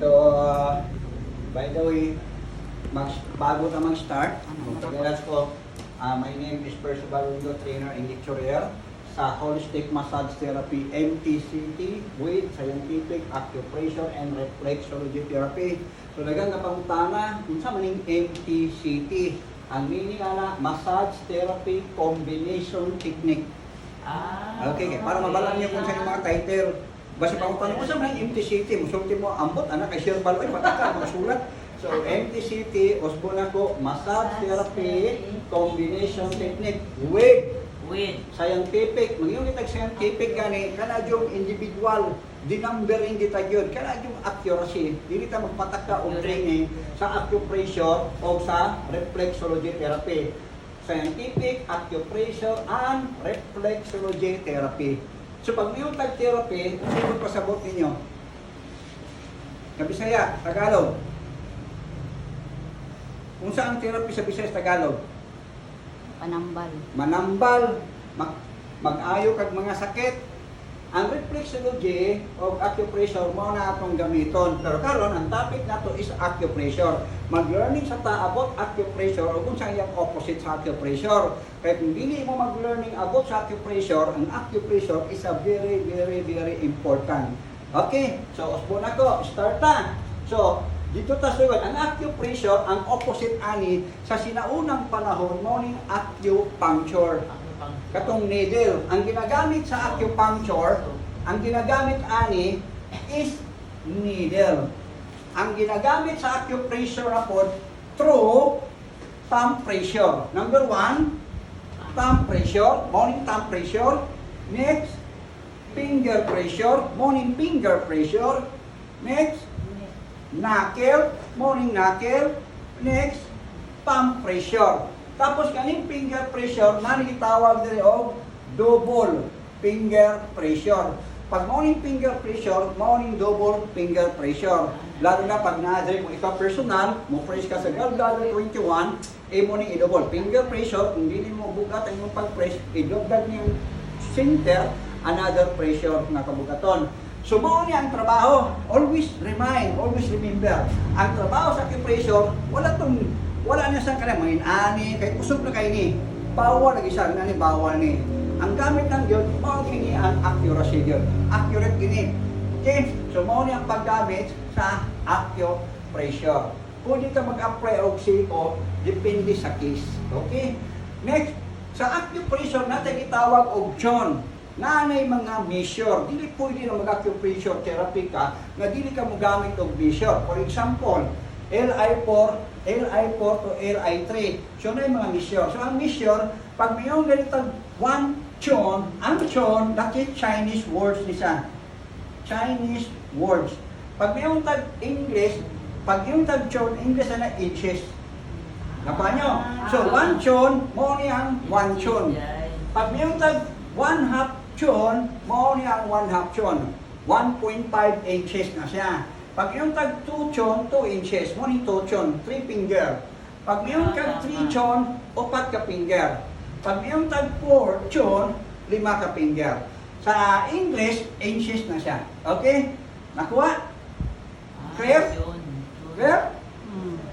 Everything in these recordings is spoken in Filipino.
So, by the way, bago ka mag-start, pag-alas ko, my name is Percival Lindo, trainer and lecturer sa Holistic Massage Therapy MTCT with Scientific Acupressure and Reflexology Therapy. So, dagang napangutana, kung sa maning MTCT, ang meaning na Massage Therapy Combination Technique. Okay, para mabalang niyo kung sa mga title. Basta pangutan mo sa mga MTCT, musulti mo, ambot, anak, kay Sir Baloy, mataka, magsulat. So, MTCT, osbo na ko, Massage Therapy Combination Technique with scientific. Mag-iong kitag scientific gani, kana yung individual, dinumbering kita yun, kana yung accuracy. Hindi ta magpataka o training sa acupressure o sa reflexology therapy. Scientific, acupressure, and reflexology therapy. So pag may tag-therapy, sino pasabot ninyo? Bisaya, Tagalog. Kung saan therapy sa Bisaya, Tagalog? Panambal. Manambal, mag-ayo kag mga sakit. Ang reflexology o acupressure mo na atong gamiton. Pero karon ang topic nato is acupressure. Mag-learning sa taabot acupressure o kung saan yung opposite sa acupressure. Kaya kung hindi mo mag-learning about sa acupressure, ang acupressure is a very important. Okay, so osbo na ko, start na. So, dito ta suwat, ang acupressure, ang opposite ani sa sinaunang panahon mo ning acupuncture. Katong needle, ang ginagamit sa acupuncture, ang ginagamit ani is needle. Ang ginagamit sa acupressure na po, through thumb pressure. Number 1, thumb pressure, morning thumb pressure. Next, finger pressure, morning finger pressure. Next, knuckle, morning knuckle. Next, thumb pressure. Tapos kaning finger pressure, nanitawag diri og double finger pressure. Pag morning finger pressure, morning double finger pressure. Lalo na pag na-diri mo ikaw personal, mo press ka sa gallbladder 21, mo ning i-double finger pressure. Kung dili mo bugat ang imong pag-press, i-dugdag niyang center, another pressure nga kabugaton. So mao ni ang trabaho. Always remind, always remember. Ang trabaho sa acupressure, wala na sa kanang mga ani, kay usog na kay ni. Bawal lagi sa nani bawal ni. Ang gamit ng yun, mao kini ang accuracy yun. Accurate gini. Okay? So mao ni ang paggamit sa acupressure. Pwede ka mag-apply og siko, depende sa case. Okay? Next, sa acupressure natin itawag og John. Nanay mga measure. Dili pwede na mag-acupressure therapy ka na dili ka mogamit og measure. For example, LI4 to LI3. So, na yung mga measure. So, ang measure, pag mayroong ganitong one chon, ang chon, dati Chinese words nisa. Chinese words. Pag mayroong tag-English, pag yung tag-chon, English na inches. Napa nyo? So, one chon, mo niyang one chon. Pag mayroong tag-one half chon, mo niyang one half chon. 1.5 inches na siya. Pag yung tag 2 chon, 2 inches, mo ni 2 chon, 3 finger. Pag yung tag 3 chon, 4 ka finger. Pag yung tag 4 chon, 5 ka finger. Sa English, inches na siya. Okay? Nakuha? Clear? Clear?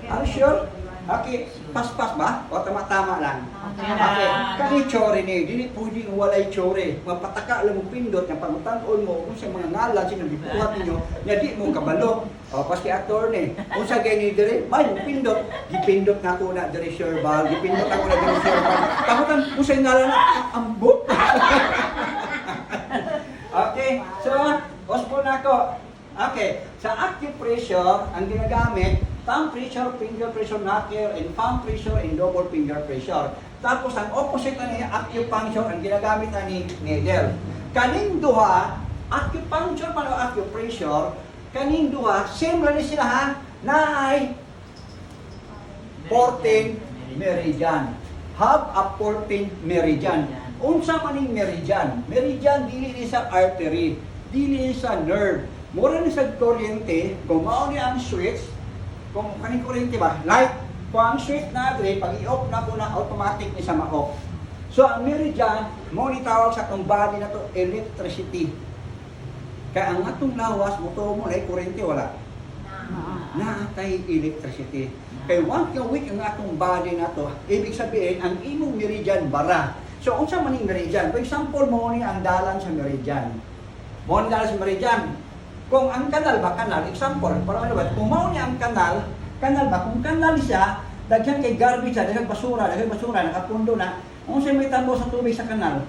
Are you sure? Okay, pas-pas ba? O tama-tama lang? Okay, kani chore ni, dili pwede walay chore. Mapataka lang mo pindot, nga pagmutan-on mo, kung sa mga ngalan, sinabibuhat ninyo, na di mo kabalo. O, paski actor ni. Kung sa gani dire, may pindot, gipindot na ako na dire Sir Val, gipindot ako na dire Sir Val. Pamutan, kung sa ngalan na, ambot. Okay, so, ospo na ako. Okay, sa acupressure, ang ginagamit, thumb pressure, finger pressure, knuckle, and palm pressure, and double finger pressure. Tapos, ang opposite na niya, acupuncture, ang ginagamit na ni needle. Kaning duha, acupuncture pa o acupressure, kaning duha, same lang sila ha, na ay 14 meridian. Have a 14 meridian. Unsa maning meridian? Meridian, dili ni sa artery, dili sa nerve. Mura ni sa kuryente, kung mao ni ang switch, kung kaning kuryente ba, light, kung ang switch na dre, pag i-off na po na, automatic ni sa ma-off. So, ang meridian, mo ni tawag sa itong body na to, electricity. Kaya ang atong lawas, motor mo na kuryente, wala. naatay electricity. Kay one ka week ang atong body na to, ibig sabihin ang imong meridian bara. So unsa man ning meridian? For example mo ni ang dalan sa meridian. Mo ni dalan sa meridian. Kung ang kanal ba kanal, example, para ano ba? Kung mao ni ang kanal ba kung kanal siya, daghan kay garbage, daghan basura, nakapundo na. Unsa may tambo sa tubig sa kanal?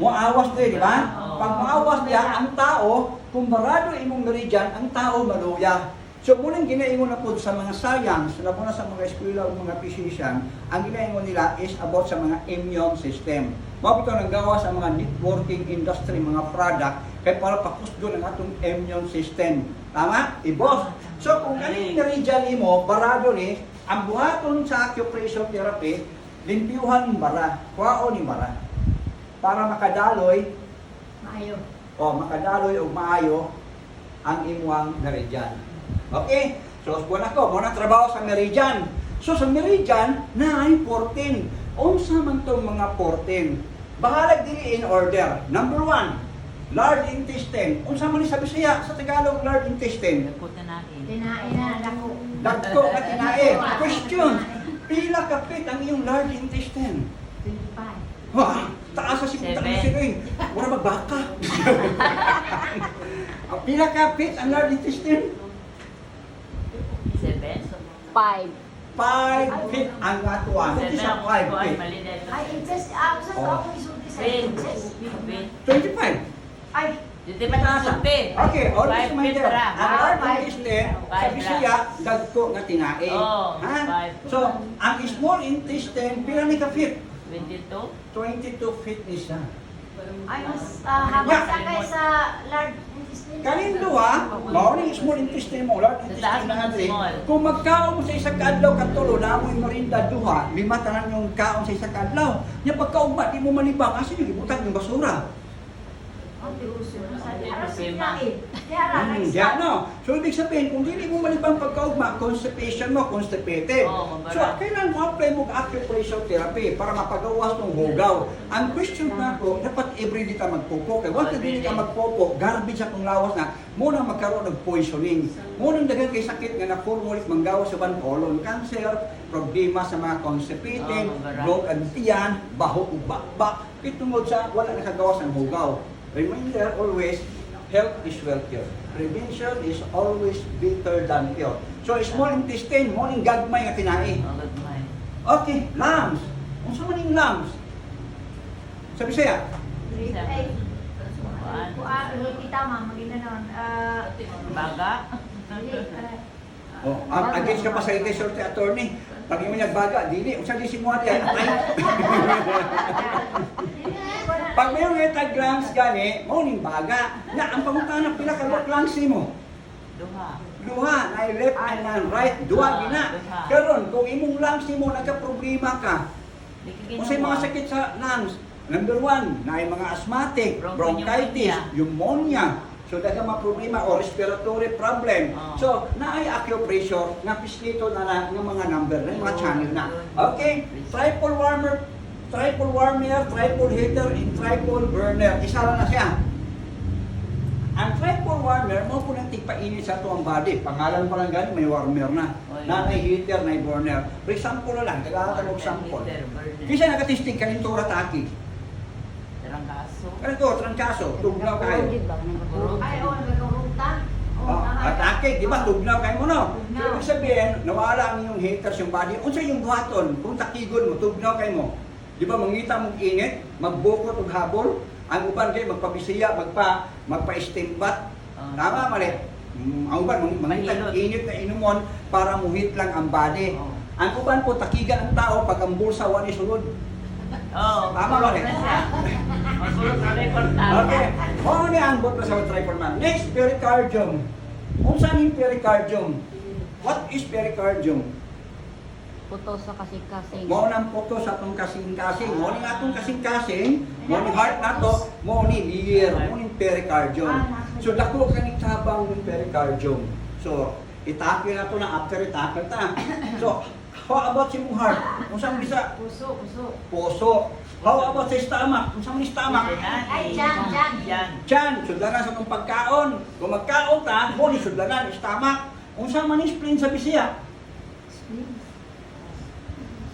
Muawas din, di ba? Pag maawas niya, ang tao, kung barado imong meridian, ang tao maluya. So, munang ginaingon na po sa mga science, labo na sa mga eskwela o mga physician, ang ginaingon nila is about sa mga immune system. Mao ito nang gawa sa mga networking industry, mga product, kaya para pakusdo ng atong immune system. Tama? I-boss. So, kung galing meridian mo, barado ni, ang buhaton sa acupressure therapy, limpiuhan ng bara, kwao ni bara. Para makadaloy, makadaloy o maayo ang imong meridian. Okay? So, buwan ako, muna trabaho sa meridian. So, sa meridian, na ay 14. Unsa man itong mga 14? Bahalag dili in order. Number 1, large intestine. Unsa man ni sa Bisaya, sa Tagalog, large intestine? Dagko na tinae. Question, pila kapit ang iyong large intestine? 25. Wah, taas sa siputan mo sila eh. Wala magbaka. Pila kapit ang large intestine? 5. 5 feet ang atuan. Ito sa 5 feet. Ay, just, just ako isulti sa just. 25. Ay, Dito pa nasupi. Okay, always mind there. Ang large Five. intestine, sa Bisaya, dagko nga tinae. Oh, Ha? five. So, ang small intestine, pila ni ka feet? 22. 22 feet ni siya. ay, mas habang sa kay sa large intestine. Kanin duha, mao ni small intestine mo, large intestine na natin. Kung magkaon mo sa isang kadlaw katulo, namoy merinda duha, lima tanan yung kaon sa isang kadlaw. Nya pagkaugma di mo malibang, asa yung ibutan yung basura. Ang tiuso na sa harap siya eh. Kaya Diyan no. So ibig sabihin, kung hindi mo malibang pagkaugma, constipation mo, constipated. So kailan mo apply mo acupressure therapy para mapagawas ng hugaw. Ang question na ko, dapat everyday ka magpopo. Kaya once na hindi ka magpopo, garbage akong lawas na, muna magkaroon ng poisoning. Muna dagan kay sakit nga na-formulate manggawas sa colon cancer, problema sa mga constipated, bloat ang tiyan, baho o bakbak. Itungod sa wala nakagawas ng hugaw. Reminder always, health is wealthier. Prevention is always better than cure. So, small intestine, morning gagmay nga tinae. Okay, lungs. Kung saan man yung lungs? Sa Bisaya? ay, kita ma, magina noon. Baga. Oh, against ka pa sa research attorney. Pag yung nagbaga, dili. Kung saan di si Muati, ay. Pag mayroong retag lungs gani, morning baga. Na, ang pangutana, pila ka lungs mo? Duha, na left and na right, duha gina. Karon kung imong lungs mo nagka-problema ka, kung sa mga sakit sa lungs, number 1, na mga asthmatic, bronchitis, pneumonia, so daga mga problema o respiratory problem. So, naay acupressure, na pislito na ng mga number, ng mga channel na. Okay, triple warmer, triple heater, and triple burner. Isa lang na siya. Ang triple warmer, mo po nang tigpainit sa tuwang body. Pangalan pa lang ganun, may warmer na. Nanay heater, nay burner. For example na lang, kailangan sample. Kisa nakatisting kanintura taki. Trangkaso, tugnaw kayo. Ay, nagkarutan. Atake, di ba? Tugnaw kayo mo, no? So, ibig sabihin, nawala ang inyong haters yung body. Unsa yung buhaton, kung takigon mo, tugnaw kayo mo. Di ba, mangita mong init, magbukot og habol, ang uban kayo magpabisiya, magpa-stimbat. Tama, mali. Ang uban, mangita ng init na inumon para muhit lang ang body. Ang uban po, takigan ang tao pag ang bulsa wani sulod. Tama, mali. Okay. Ano ni ang bot sa triple man? Next, pericardium. Kung saan yung pericardium? What is pericardium? Puto sa kasing-kasing. Mo nang puto sa atong kasing-kasing. Mo ning atong kasing-kasing, mo ning heart nato, mo ni liver, mo ning pericardium. So dako kaning tabang ng pericardium. So itackle nato na after itackle ta. So How about sa imong heart? Kung saan bisa? Puso. Puso. How about sa stomach? Kung saan man stomach? Ay, dyan. Tiyan, sudlanan sa itong pagkaon. Kung magkaon ta, mo ni sudlanan, stomach. Kung saan man spleen sa bisiya?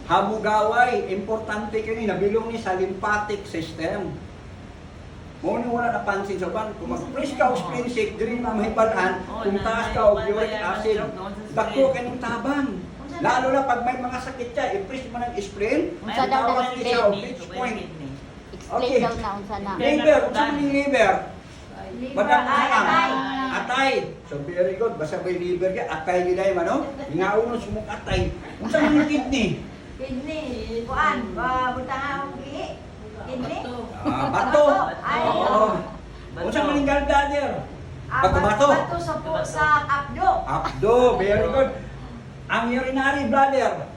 Hamugaway, importante kini nabilong ni sa lymphatic system. Mo ni wala napansin sa ban, kung mag-press ka o spleen sick, diri na mahibalan, kung taas ka o uric acid, dako kaning tabang. Lalo na pag may mga sakit siya, i-press mo ng spleen, Unsa daw tawag na ni siya o kidney? pitch point. Explain Okay. daw na unsa na. Liver, kung saan yung liver? Madam Ay, atay. Atay. So very good, basta may liver ka, atay nila yung ano? Ingaunon sumuk atay. Kung saan yung kidney? Kidney. Kuan. Butang akong ihi. Kidney. Bato. Ay, Oo. Kung saan yung gallbladder? Bato-bato. Bato sa abdo. Abdo, very good. Ang urinary bladder,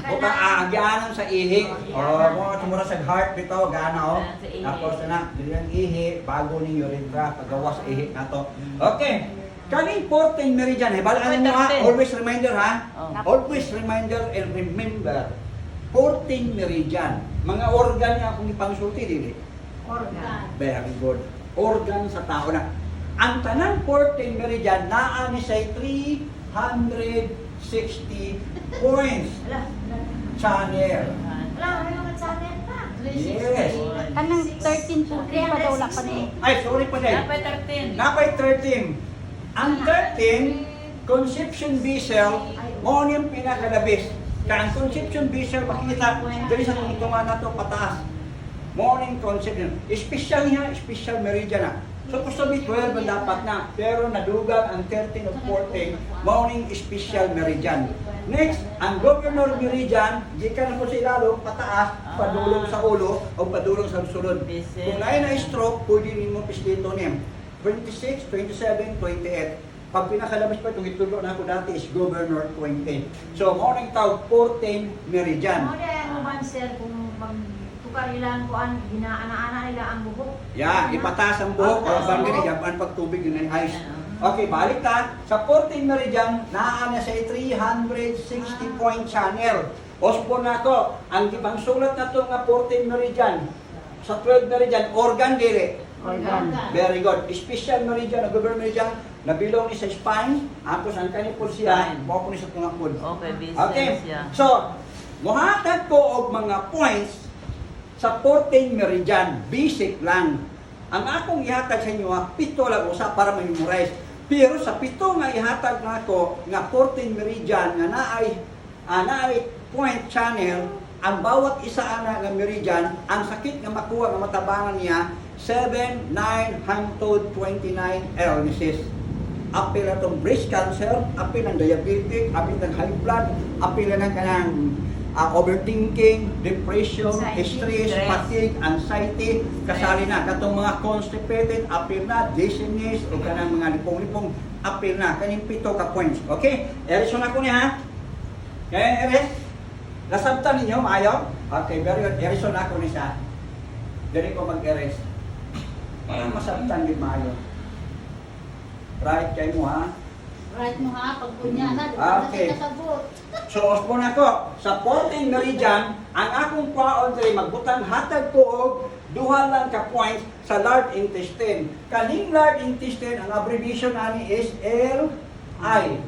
o agyanan sa ihi. O, mo tumura sa heart dito, gana o. Tapos na, dili ang ihi, bago ni urethra, pagawa sa ihi na to. Okay. Kaning 14 meridian, balaan nyo ha, always reminder ha. Always reminder and remember. 14 meridian. Mga organ niya kung ipangsulti, dili. Organ. Very good. Organ sa tao na. Ang tanang 14 meridian, naa ni say 360 points. Channel. Wala, may mga channel pa. Yes. Kanang 13 po pa daw la pa ni. Ay, sorry pa din. Napay 13. Ang 13, conception vessel, mo yung pinakalabis. Kaya ang conception vessel, makikita, dali sa kung tunga na to pataas. Morning conception. Special niya, special meridian na. So, gusto be 12 ang dapat na. Pero nadugang ang 13 of 14, morning special meridian. Next, ang governor meridian, di ka na po sa ilalo, pataas, padulong sa ulo, o padulong sa sulod. Kung lain na stroke, pwede nimo pislito niya. 26, 27, 28. Pag pinakalabas pa itong itulo na ako dati is governor 20. So, morning tawag 14 meridian. Ano na yung man sir kung magtukar nila ang kuan, ginaana-ana nila ang buhok. Yan, ipataas ang buhok, o bangin, yaban pag tubig yun ay ice. Okay, balik ta. Sa 14 meridian, naan na sa 360 point channel. Ospo na to, ang ibang sulat na to nga 14 meridian. Sa 12 meridian, organ dire. Organ. Very good. Special meridian, governor meridian, nabilong ni sa spine, tapos ang kanil pulsiya, mo ni sa tungakod. Okay, so, muhatag ko og mga points sa 14 meridian, basic lang. Ang akong ihatag sa inyo, 7 lang usa para ma-memorize. Pero sa 7 nga ihatag na ako, nga 14 meridian, nga naay point channel, ang bawat isa ana nga meridian, ang sakit nga makuha nga matabangan niya, 7, 9, hangtod 29 illnesses. Apil na itong breast cancer, apil ng diabetic, apil ng high blood, apil na ng kanang overthinking, depression, stress, fatigue, anxiety, kasali na. Katong mga constipated, apil na, dizziness, o kanang mga lipong-lipong, apil na. Kaning 7 ka points. Okay? Erison ako niya ha? Okay, Eres? Nasabtan ninyo, maayo? Okay, very good. Erison ako niya siya. Dali ko mag-eres. Para masabtan din maayo. Right kayo mo ha? Right mo ha, pag kunyana, Okay. So, ospo na ko. Sa 14 meridian, ang akong kwaon diri magbutang hatag ko og duha lang ka points sa large intestine. Kaning large intestine, ang abbreviation ani is LI.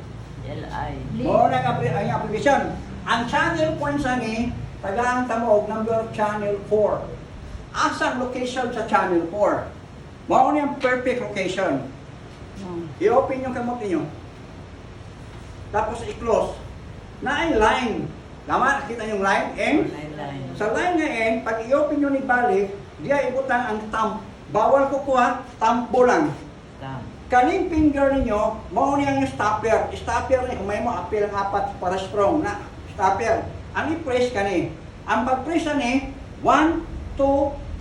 Mo na ang abbreviation. Ang channel points ani tagaan tamo og number of channel 4. Asa ang location sa channel 4? Mao ni ang perfect location. I-open yung kamot niyo. Tapos i-close. Na ay line. Tama? Nakita yung line? N? Sa line nga N, pag i-open nyo ni balik, diya ibutang ang thumb. Bawal ko kuha, thumb po lang. Kaning finger ninyo, mao niya yung stopper. Stopper ni, kung may mo, apil ang apat para strong na. Stopper. Ang i-press ka ni. Ang pag-press ni, 1, 2,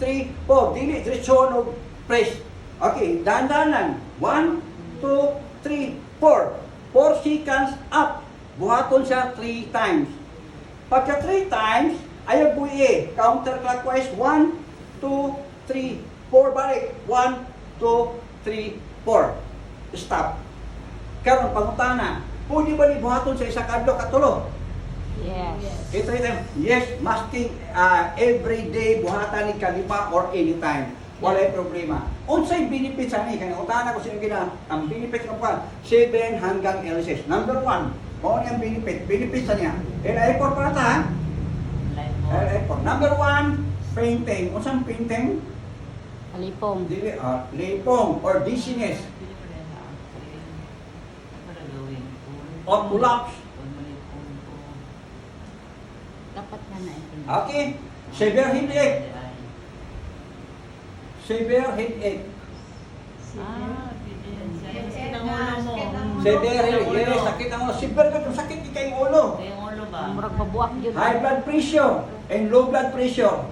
3, 4. Dili, diretso no press. Okay, dahan-dahan lang. 1, 2, 3, 4. 4 seconds up. Buhaton siya 3 times. Pagka 3 times, ayaw buhi. Counterclockwise, 1, 2, 3, 4. Balik. 1, 2, 3, 4. Stop. Karon pangutana, Pwede ba ni buhaton sa isa kadlo katulo? Yes. Ito. Yes, masking every day buhatan ni kalima or anytime. Walay problema. Unsay benefits ani kay utana ko sa inyo gina ang benefits ng pan 7 hanggang 11. Number 1, mao ni ang benefit. Benefits niya. LI4 para ta ha? LI4. Number 1, painting. Unsang painting? Halipong. Dili lipong or dizziness or collapse. Dapat na naintindihan. Okay. Severe headache. Severe headache. Severe headache. Yes, sakit ang ulo. Severe ka kung sakit ikay ulo. Murag babuak yun. High blood pressure and low blood pressure.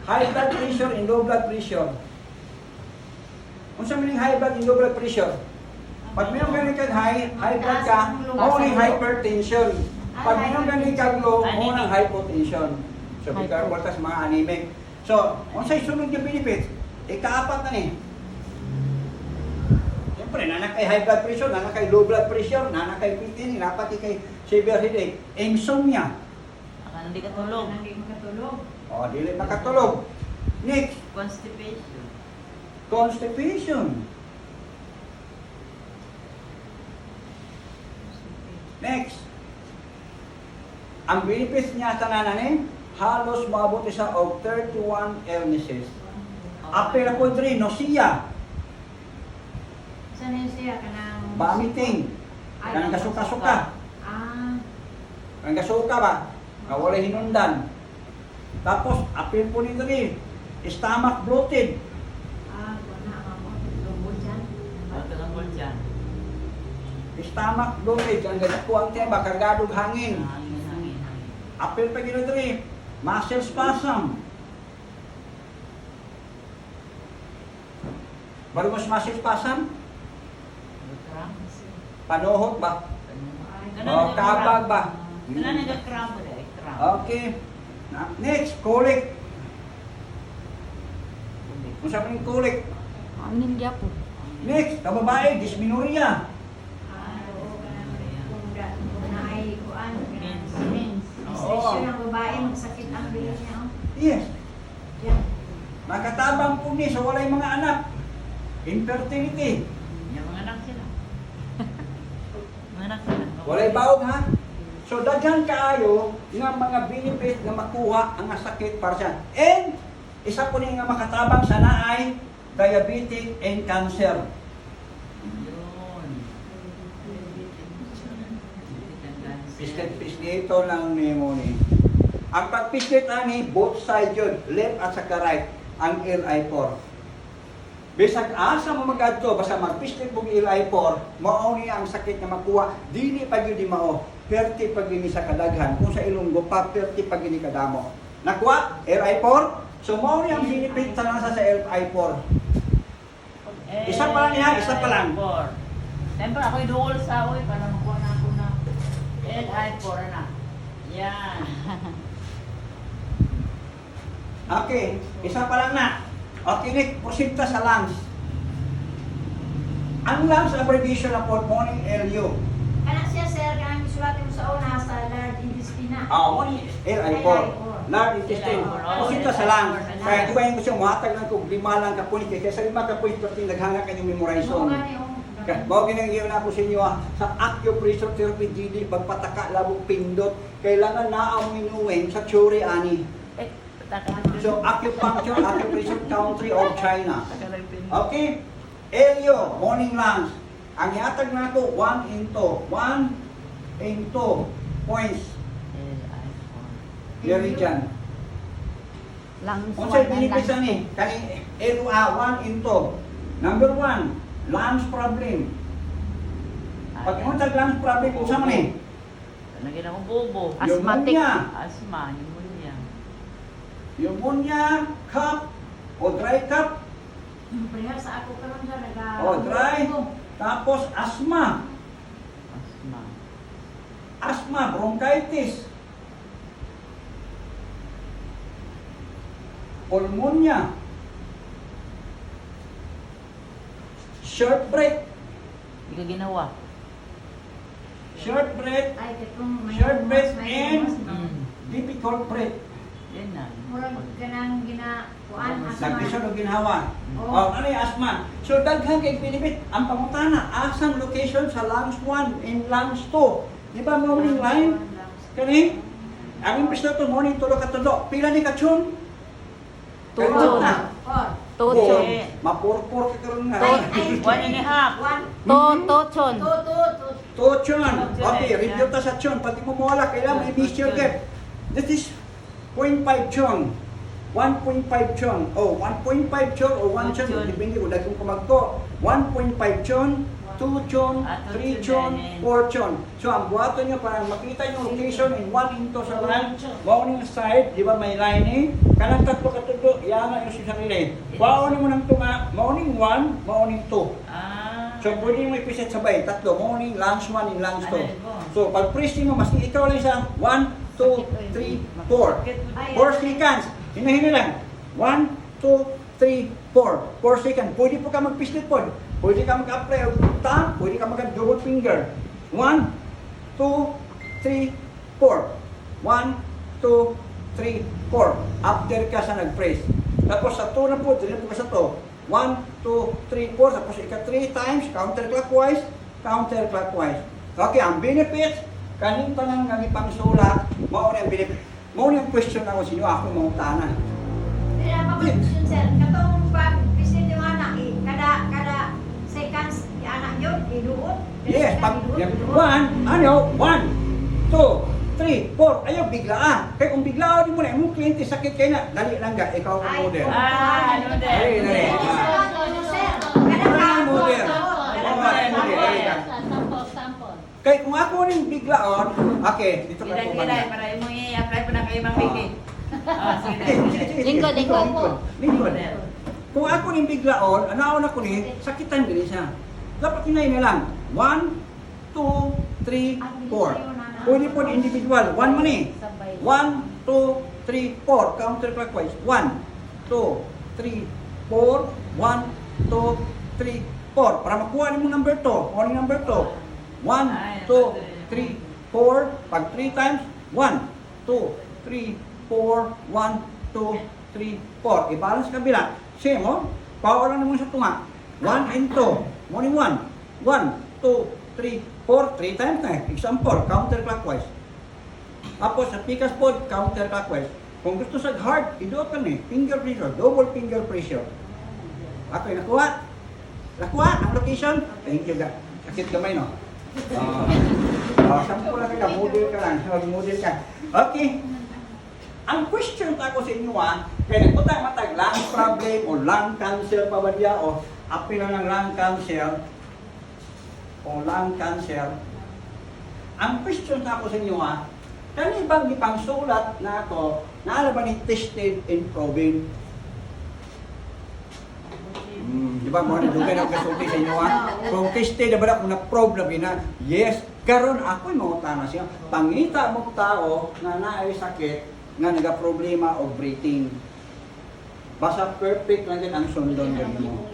High blood pressure and low blood pressure. Kung sa meaning high blood and low blood pressure, pag mayroong ganun kang high blood ka, only hypertension. Pag mayroong ganun kang low, only hypotension. So, be careful sa mga anemic. So, kung sa'y sunod yung benefits, ikaapat na ni. Siyempre, nanak kay high blood pressure, nanak kay low blood pressure, nanak kay PTN, napati kay severe headache, insomnia. Hindi ka tulog. Hindi makatulog. O, dili makatulog. Next, Constipation. constipation. Next, ang benefits niya sa nananin, halos maabot siya og 31 illnesses. Apel ako diri, nausea, Saan yun siya? Kanang... vomiting, kanang kasuka-suka, Ah, kanang kasuka ba? Wala hinundan. Tapos, apel po ni diri, stomach bloated, wala ako. Lubod dyan. Tungkol dyan. stomach bloated, ang ganakuang tiba, kargadog hangin. Hangin. Apel pa gino diri, muscle spasm. Baru mas muscle spasm? Panuhot ba? O, kabag ba? Kailan nag-cramp ba? Cramp. Okay. Next, colic. Kung sa mga colic. Angin gyapon. Next, kababae, dysmenorrhea. Oo, kung naay kuan. Mens. Menstruation ng babae, magsakit ang bilis niya. Yes. Yan. Makatabang po ni sa walay mga anak. Infertility. Yung mga anak sila. Mga anak sila. Walay bawog ha? So, daghan kaayo nga mga benefit na makuha ang sakit para siya. And, isa po ni nga makatabang sa naay, diabetic and cancer. Yun. Pislit lang ni mo ni. Ang pagpislit ani, both side yun, left at saka right, ang LI4. Bisag asa mo magadto basta magpislit mong LI4, mao ni ang sakit nga makuha, dili pag yun di mao, perti pag yun sa kadaghan, kung sa Ilonggo pa, perti pag yun kadamo. Nakuha, LI4, so mao ni ang benefit sa nasa sa LI4. Isa pa lang niya, isa pa lang. Siyempre ako'y duol sa ako'y para makuha na ako na LI4 na. Yan. Okay, isa pa lang na. Okay, Nick, proceed ta sa lungs. Ang lungs abbreviation na pulmonary LU. Kana siya, sir, kanang isulatin mo sa una sa large intestine. Mo ni LI4. Large intestine. Proceed ta sa lungs. Kaya di ba yung gusto muhatag lang kung lima lang kapunit. Kaya sa lima kapunit, pati naghanga kanyang memorization. Bawa ginagawa na ako sa inyo sa acupressure therapy dili pagpataka labog pindot. Kailangan na ang minuwin sa theory ani. So, acupuncture, acupressure country of China. Okay? Elio, morning lungs. Ang iatag na ako, 1 into points. Diri dyan. Lungs Kung sa'yo one and binipis lungs ni, kani LUA, 1 into. Number 1, lungs problem. Pag mo tag lungs problem, kung saan man eh? Naging akong bobo. Asthmatic. Pneumonia. Asma, pneumonia. Pneumonia, cough, o dry cough, Prehar sa ako karon sa naga. o dry, tapos asthma. Asma. Asthma, bronchitis, pneumonia, short breath, Hindi ka ginawa. short breath, Ay, katong may Short breath mas may and- mas, no? difficult breath. Yan na. Murag ganang kuan asma. Nagpisod o ginhawa. Oo. O, ano yung asma? So, daghan kay benefit. Ang pangutana, asang location sa lungs 1 and lungs 2. Di ba morning line? Kani? Ang impis na ito, morning tulo ka tulo. Pila ni kachun? Tuchon. Or, Tochon. Mapurpur ka karoon nga. ay, 1.5. one, Tochon. two. Tochon. Okay, review ta sa chon. Pati mo mawala, kailangan may visual gap. This is 0.5 chon. 1.5 chon. Oh, 1.5 chon o 1 chon. Chon. Depende kung dagong kumagto. 1.5 chon, 2 chon, 3 chon, 4 chon. So, ang buhato nyo para makita yung location in 1 into sa line. Morning side, di ba may line eh? Kanang tatlo katulo, iyangan yung si sarili. Baon mo ng tunga, morning 1, morning 2. Ah. So, pwede mo ipisit sabay, tatlo, morning, lunch 1, and lunch 2. Ano po? So, pag press mo, mas ikaw lang isa, 1, 2, 3, 4. 4 seconds. Hinahin lang. 1, 2, 3, 4. 4 seconds. Pwede po ka mag-pislit po. Pwede ka mag-apply o thumb. Pwede ka mag-double finger. 1, 2, 3, 4. 1, 2, 3, 4. After ka sa nag-press. Tapos sa 2 na po, dili po ka sa 2. 1, 2, 3, 4. Tapos ika 3 times, counterclockwise, counterclockwise. Okay, ang benefits, kanin tanang nga ipang sulat, mao na ang benefit. Mao na ang question ako sa inyo, ako mga tanan. Di na pa question, sir. Katong pag visit yung anak, kada seconds, yung anak yun, iduot. Yes, pag yan, 1, 2, 3, 4, ayaw biglaan. Kaya kung biglaan mo na, yung kliyente sakit kayo na, dali lang ga, ikaw ang model. Ah, ano din? Dali, dali. Kaya kung ako rin biglaon, okay, dito ka po Gilay-gilay para mo i-apply po na kayo Mang Vicky. Ah, sige. Lingkod, lingkod. Lingkod. Kung ako rin biglaon, anaon ako ni, sakitan din siya. Dapat hinay na lang. 1, 2, 3, 4. Pwede po individual. 1 man eh. 1, 2, 3, 4. Counterclockwise. 1, 2, 3, 4. 1, 2, 3, 4. Para makuha mo number 2. Ano number 2? 1, 2, 3, 4. Pag 3 times, 1, 2, 3, 4, 1, 2, 3, 4. I-balance kabila. Same, oh. Power lang naman sa tunga. 1 and 2. Morning 1. 1, 2, 3, 4. 3 times na. Example, counterclockwise. Tapos sa pikas pod, counterclockwise. Kung gusto sa hard, idoot ka ni. Finger pressure. Double finger pressure. Ako yung nakuha. Nakuha ang location. Thank you, God. Sakit kamay, no? Sampo lang ka, model ka lang. Model ka. Okay. Ang question ako sa inyo kaya nagpunta matag lung problem o lung cancer pa ba diya o apil na ng lung cancer o lung cancer. Ang question ako sa inyo kani bang ipangsulat na ako na ba ni tested and proven? Di ba mo na dugay na kasulti sa inyo Kung tested na ba na kung na-probe na bina? Yes. Karon ako yung mga siya. Pangita mo tao na naay sakit nga nagaproblema o breathing. Basta perfect lang din ang sundon din mo.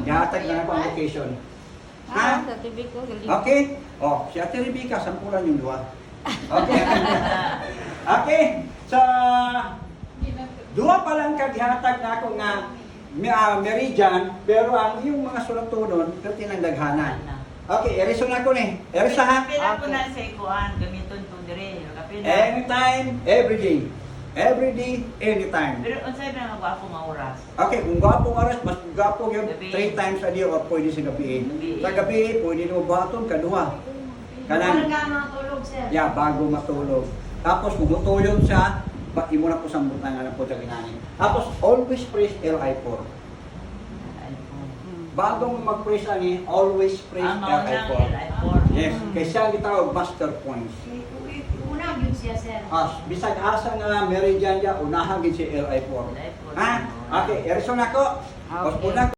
Gatag na po ang location. Ah, sa TV ko. Okay? Oh, si Ate Rebecca, sampulan yung dua. Okay? Okay? Sa dua pa lang kaghatag na ako nga meridian, pero ang iyong mga sulatunon, kasi ng daghanan. Okay, erison ako ni. Erisa ha? Pila po na sa ikuan, gamiton to dire. Kapila. Anytime, every day. Every day, anytime. Pero unsay ba nga gwapo nga oras? Okay, kung gwapo oras, mas gwapo yun Gabi. 3 times a day or pwede sa gabi. Gabi. Sa gabi, pwede mo baton kaduha. Kanang Kanang, ka matulog, sir. yeah, bago matulog. Tapos kung matulog siya, baki mo na po sa butangan na po sa ginani. Tapos always press LI4. Bago mo mag-press ani, always press Amaw ng LI4. LI4. Yes, kaya siya gitawag master points. Una yun siya, sir. Bisag asa nga meridian niya, unahan gid si LI4. LI4. Ha? Okay, erison ako. Okay. Una